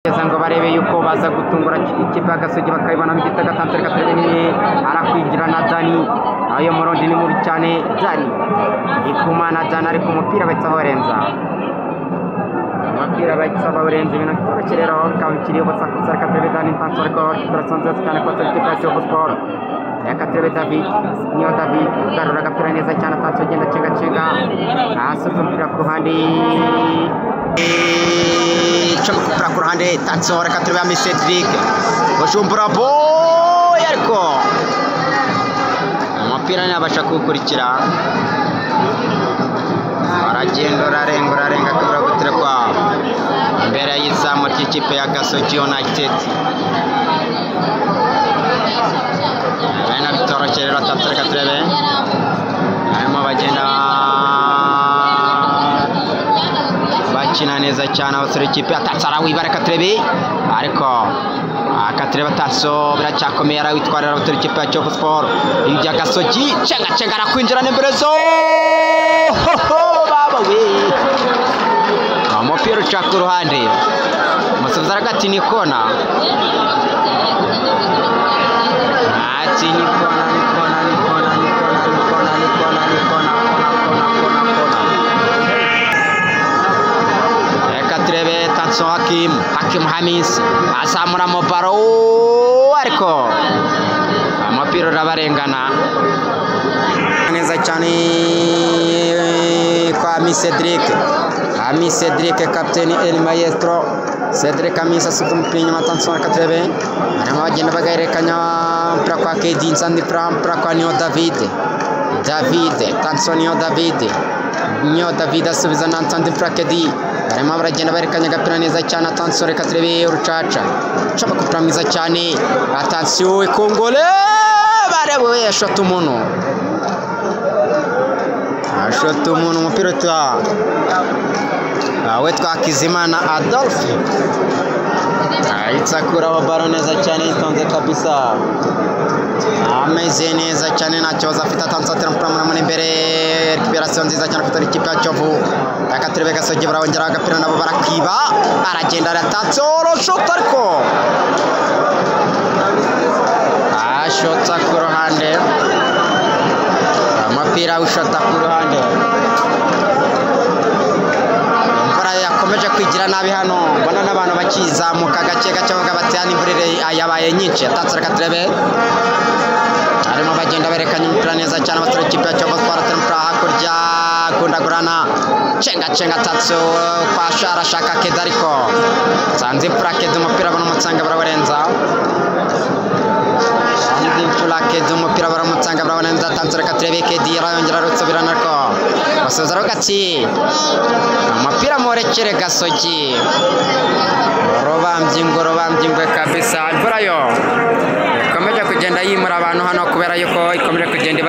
ngo barebe yuko baza gutungura ikipe y'Agasogi bakayibona mu gitego Tanzania Katereni arakwinjira na Dani ayo murundi ni mubi cyane Dani ikumana Dani ariko umupira bahita barenza ibintu bitoroshye rero kabikiriye basakuza Katereni Dani Tanzania ko turasanze cyane ko ikipe ya Kiyovu Sport ya Katereni David niyo David ugarura agapira neza cyane Tanzania agenda cenga asubiza umupira ku ruhande Chakupra kurhande Tanzania Katereni Cedric Bujumbura boy ariko umupira nabasha kukurikira aragenda ararenga kabura guterekwa imbere y'izamu ry'ikipe ya Gasogi United bena bitoroshye rero Tanzania Katereni arimo bagenda bakina neza cyane abasore ikipe atatsara wibara Katereni ariko Katereni bataso biracyakomeye arawitwarira abasore ikipe ya Kiyovu Sport y'ibya Gasogi cenga arakwinjira n'imbere zo baba we umupira uca ku ruhande umusifuzi aragati ni kona ati ni kona Katereni Tanzania Hakim Hamis asamura mobaro ariko umupira urabarengana neza cyane kwa Ami Cedric kapiteni El Maestro Cedric Amisa asuka umupira inyuma Tanzania Katereni arimo bagenda bagaherekanya mpira kwa KD Nsandi mpira kwa Niyo David Tanzania Niyo David asubiza na Nsandi mpira KD arimo baragenda baherekanya agapira neza cyane Tanzania Katereni urucaca ushaka kupira mwiza cyane atansiyo Kongole barewe yashota umuntu umupira witwa Kizimana Adolphe ayitsakura wa baro neza cyane itonze kabisa ameze neza cyane ntacyo afite Tanzania mpamura muri imbere recuperation nziza cyane afite ikipe ya Kiyovu Katereni Gasogi barongera agapira nabo barakiba aragenda aratatoro shot ariko ashota ku ruhande umupira ushota ku ruhande imvura yakomeje kwigira nabi hano mbona n'abantu bakizamuka gake bavuga bati hano imvura yabaye nyinshi Tanzania Katereni arimo bagenda berekanye umupira neza cyane abasore ikipe ya Kiyovu Sport hakurya kundagurana cenga tatso kwa arashaka Keda ariko sanze mpira Keda umupira baramutsanga barabarenza umupira baramutsanga barabanenza Tanzania Katereni KD arayongera rutsubirana ariko basoza rogati umupira murekere Gasogi robambye kabisa imvura yo ikomeje kugenda yimura abantu hano kubera yuko ikomeje kugenda